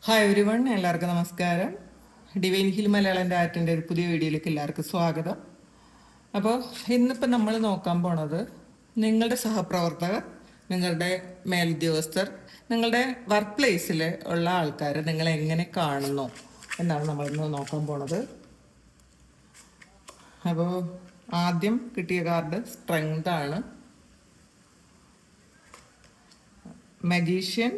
Hi everyone, എല്ലാവർക്കും നമസ്കാരം. Divine hill Malayalam ഡാറ്റിൻ്റെ ഒരു പുതിയ വീഡിയോയിലേക്ക് എല്ലാവർക്കും സ്വാഗതം. അപ്പോൾ ഇന്നിപ്പോൾ നമ്മൾ നോക്കാൻ പോണത് നിങ്ങളുടെ സഹപ്രവർത്തകർ, നിങ്ങളുടെ മേലുദ്യോഗസ്ഥർ, നിങ്ങളുടെ വർക്ക് പ്ലേസിൽ ഉള്ള ആൾക്കാർ നിങ്ങളെ എങ്ങനെ കാണുന്നു എന്നാണ് നമ്മളിന്ന് നോക്കാൻ പോണത്. അപ്പോൾ ആദ്യം കിട്ടിയ കാർഡ് സ്ട്രെങ്ത് ആണ്. Magician,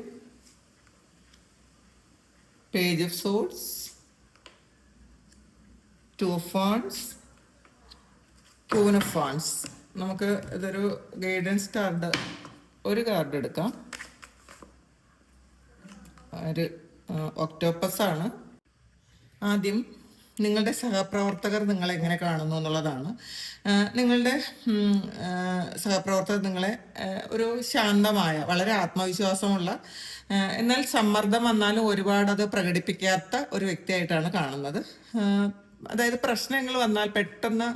Page of Swords, Two of Wands, Queen of Wands. നമുക്ക് ഇതൊരു ഗൈഡൻസ് കാർഡ്, ഒരു കാർഡ് എടുക്കാം. ഒരു ഒക്ടോപ്പസ് ആണ്. ആദ്യം നിങ്ങളുടെ സഹപ്രവർത്തകർ നിങ്ങളെ എങ്ങനെ കാണുന്നു എന്നുള്ളതാണ്. നിങ്ങളുടെ സഹപ്രവർത്തകർ നിങ്ങളെ ഒരു ശാന്തമായ, വളരെ ആത്മവിശ്വാസമുള്ള, എന്നാൽ സമ്മർദ്ദം വന്നാലും ഒരുപാട് അത് പ്രകടിപ്പിക്കാത്ത ഒരു വ്യക്തിയായിട്ടാണ് കാണുന്നത്. അതായത് പ്രശ്നങ്ങൾ വന്നാൽ പെട്ടെന്ന്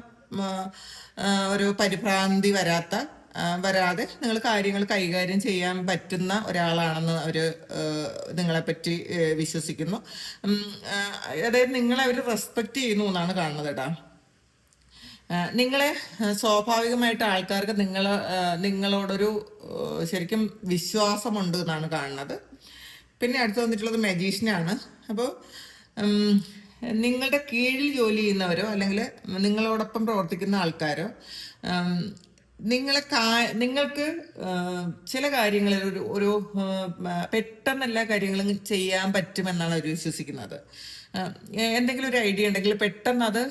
ഒരു പരിഭ്രാന്തി വരാതെ നിങ്ങൾ കാര്യങ്ങൾ കൈകാര്യം ചെയ്യാൻ പറ്റുന്ന ഒരാളാണെന്ന് അവർ നിങ്ങളെപ്പറ്റി വിശ്വസിക്കുന്നു. അതായത് നിങ്ങളെ അവർ റെസ്പെക്റ്റ് ചെയ്യുന്നു എന്നാണ് കാണുന്നത് കേട്ടോ. നിങ്ങളെ സ്വാഭാവികമായിട്ട് ആൾക്കാർക്ക് നിങ്ങളോടൊരു ശരിക്കും വിശ്വാസമുണ്ട് എന്നാണ് കാണുന്നത്. പിന്നെ അടുത്ത് വന്നിട്ടുള്ളത് മജീഷ്യനാണ്. അപ്പോൾ നിങ്ങളുടെ കീഴിൽ ജോലി ചെയ്യുന്നവരോ അല്ലെങ്കിൽ നിങ്ങളോടൊപ്പം പ്രവർത്തിക്കുന്ന ആൾക്കാരോ നിങ്ങൾക്ക് ചില കാര്യങ്ങളിൽ ഒരു പെട്ടെന്ന് എല്ലാ കാര്യങ്ങളും ചെയ്യാൻ പറ്റുമെന്നാണ് അവർ വിശ്വസിക്കുന്നത്. എന്തെങ്കിലും ഒരു ഐഡിയ ഉണ്ടെങ്കിൽ പെട്ടെന്ന് അത്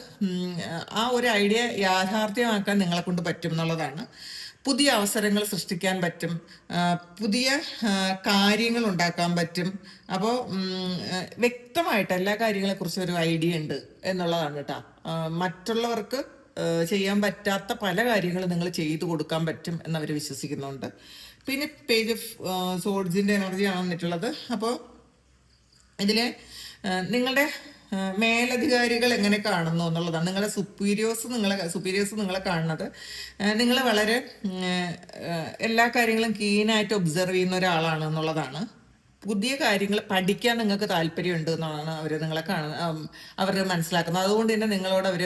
ആ ഒരു ഐഡിയ യാഥാർത്ഥ്യമാക്കാൻ നിങ്ങളെ കൊണ്ട് പറ്റും എന്നുള്ളതാണ്. പുതിയ അവസരങ്ങൾ സൃഷ്ടിക്കാൻ പറ്റും, പുതിയ കാര്യങ്ങൾ ഉണ്ടാക്കാൻ പറ്റും. അപ്പോൾ വ്യക്തമായിട്ട് എല്ലാ കാര്യങ്ങളെക്കുറിച്ചും ഒരു ഐഡിയ ഉണ്ട് എന്നുള്ളതാണ് കേട്ടോ. മറ്റുള്ളവർക്ക് ചെയ്യാൻ പറ്റാത്ത പല കാര്യങ്ങളും നിങ്ങൾ ചെയ്തു കൊടുക്കാൻ പറ്റും എന്നവർ വിശ്വസിക്കുന്നുണ്ട്. പിന്നെ പേജ് ഓഫ് സോഡ്സിൻ്റെ എനർജിയാണ് വന്നിട്ടുള്ളത്. അപ്പോൾ ഇതിൽ നിങ്ങളുടെ മേലധികാരികൾ എങ്ങനെ കാണുന്നു എന്നുള്ളതാണ്. നിങ്ങളുടെ സുപ്പീരിയേഴ്സ് നിങ്ങളെ കാണുന്നത് നിങ്ങൾ വളരെ എല്ലാ കാര്യങ്ങളും കീനായിട്ട് ഒബ്സർവ് ചെയ്യുന്ന ഒരാളാണ് എന്നുള്ളതാണ്. പുതിയ കാര്യങ്ങൾ പഠിക്കാൻ നിങ്ങൾക്ക് താല്പര്യമുണ്ട് എന്നാണ് അവർ മനസ്സിലാക്കുന്നത്. അതുകൊണ്ട് തന്നെ നിങ്ങളോട് അവർ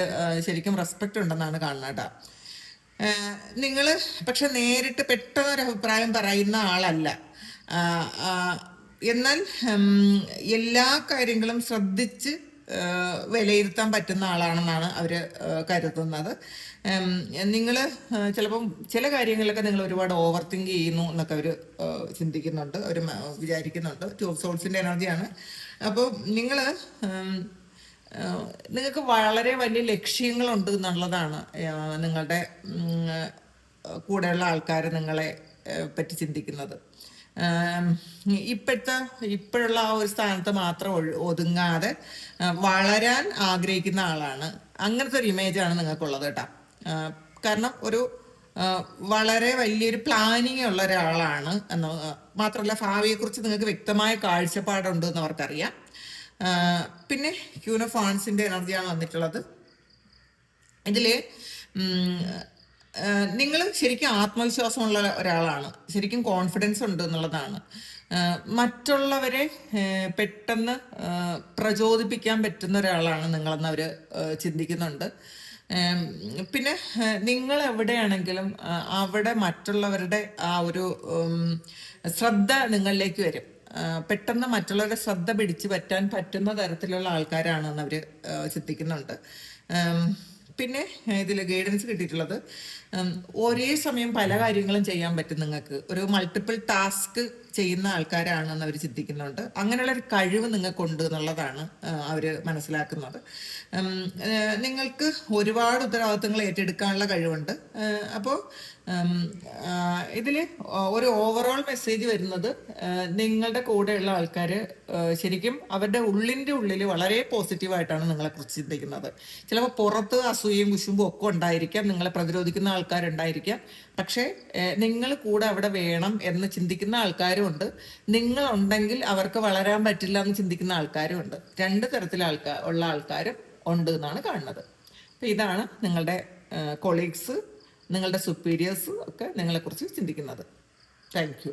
ശരിക്കും റെസ്പെക്റ്റ് ഉണ്ടെന്നാണ് കാണുന്നത് കേട്ടോ. നിങ്ങൾ പക്ഷെ നേരിട്ട് പെട്ടെന്നൊരു അഭിപ്രായം പറയുന്ന ആളല്ല. എന്നാൽ എല്ലാ കാര്യങ്ങളും ശ്രദ്ധിച്ച് വിലയിരുത്താൻ പറ്റുന്ന ആളാണെന്നാണ് അവർ കരുതുന്നത്. നിങ്ങൾ ചിലപ്പം ചില കാര്യങ്ങളിലൊക്കെ നിങ്ങൾ ഒരുപാട് ഓവർ തിങ്ക് ചെയ്യുന്നു എന്നൊക്കെ അവർ ചിന്തിക്കുന്നുണ്ട്, അവർ വിചാരിക്കുന്നുണ്ട്. ടു ഓഫ് സോൾസിൻ്റെ എനർജിയാണ്. അപ്പോൾ നിങ്ങൾക്ക് വളരെ വലിയ ലക്ഷ്യങ്ങളുണ്ട് എന്നുള്ളതാണ് നിങ്ങളുടെ കൂടെയുള്ള ആൾക്കാർ നിങ്ങളെ പറ്റി ചിന്തിക്കുന്നത്. ഇപ്പോഴുള്ള ആ ഒരു സ്ഥാനത്ത് മാത്രം ഒതുങ്ങാതെ വളരാൻ ആഗ്രഹിക്കുന്ന ആളാണ്. അങ്ങനത്തെ ഒരു ഇമേജാണ് നിങ്ങൾക്കുള്ളത് കേട്ടോ. കാരണം ഒരു വളരെ വലിയൊരു പ്ലാനിങ് ഉള്ള ഒരാളാണ് എന്ന് മാത്രമല്ല, ഭാവിയെക്കുറിച്ച് നിങ്ങൾക്ക് വ്യക്തമായ കാഴ്ചപ്പാടുണ്ട് എന്ന് അവർക്കറിയാം. പിന്നെ ക്യൂൻ ഓഫ് വാൻഡ്സിൻ്റെ എനർജിയാണ് വന്നിട്ടുള്ളത്. ഇതിൽ നിങ്ങൾ ശരിക്കും ആത്മവിശ്വാസമുള്ള ഒരാളാണ്, ശരിക്കും കോൺഫിഡൻസ് ഉണ്ട് എന്നുള്ളതാണ്. മറ്റുള്ളവരെ പെട്ടെന്ന് പ്രചോദിപ്പിക്കാൻ പറ്റുന്ന ഒരാളാണ് നിങ്ങളെന്ന് അവർ ചിന്തിക്കുന്നുണ്ട്. പിന്നെ നിങ്ങൾ എവിടെയാണെങ്കിലും അവിടെ മറ്റുള്ളവരുടെ ആ ഒരു ശ്രദ്ധ നിങ്ങളിലേക്ക് വരും. പെട്ടെന്ന് മറ്റുള്ളവരുടെ ശ്രദ്ധ പിടിച്ചു പറ്റാൻ പറ്റുന്ന തരത്തിലുള്ള ആൾക്കാരാണെന്ന് അവർ ചിന്തിക്കുന്നുണ്ട്. പിന്നെ ഇതിൽ ഗൈഡൻസ് കിട്ടിയിട്ടുള്ളത് ഒരേ സമയം പല കാര്യങ്ങളും ചെയ്യാൻ പറ്റും. നിങ്ങൾക്ക് ഒരു മൾട്ടിപ്പിൾ ടാസ്ക് ചെയ്യുന്ന ആൾക്കാരാണെന്ന് അവർ ചിന്തിക്കുന്നുണ്ട്. അങ്ങനെയുള്ളൊരു കഴിവ് നിങ്ങൾക്കുണ്ട് എന്നുള്ളതാണ് അവർ മനസ്സിലാക്കുന്നത്. നിങ്ങൾക്ക് ഒരുപാട് ഉത്തരവാദിത്തങ്ങൾ ഏറ്റെടുക്കാനുള്ള കഴിവുണ്ട്. അപ്പോൾ ഇതിൽ ഒരു ഓവറോൾ മെസ്സേജ് വരുന്നത് നിങ്ങളുടെ കൂടെയുള്ള ആൾക്കാർ ശരിക്കും അവരുടെ ഉള്ളിൽ വളരെ പോസിറ്റീവായിട്ടാണ് നിങ്ങളെക്കുറിച്ച് ചിന്തിക്കുന്നത്. ചിലപ്പോൾ പുറത്ത് അസൂയയും കുശുമ്പും ഒക്കെ ഉണ്ടായിരിക്കാം, നിങ്ങളെ പ്രതിരോധിക്കുന്ന ആൾക്കാരുണ്ടായിരിക്കാം. പക്ഷേ നിങ്ങൾ കൂടെ അവിടെ വേണം എന്ന് ചിന്തിക്കുന്ന ആൾക്കാരും ഉണ്ട്. നിങ്ങളുണ്ടെങ്കിൽ അവർക്ക് വളരാൻ പറ്റില്ല എന്ന് ചിന്തിക്കുന്ന ആൾക്കാരും ഉണ്ട്. രണ്ട് തരത്തിൽ ഉള്ള ആൾക്കാരും ഉണ്ട് എന്നാണ് കാണുന്നത്. അപ്പം ഇതാണ് നിങ്ങളുടെ കൊളീഗ്സ്, നിങ്ങളുടെ സുപ്പീരിയേഴ്സ് ഒക്കെ നിങ്ങളെക്കുറിച്ച് ചിന്തിക്കുന്നത്. Thank you.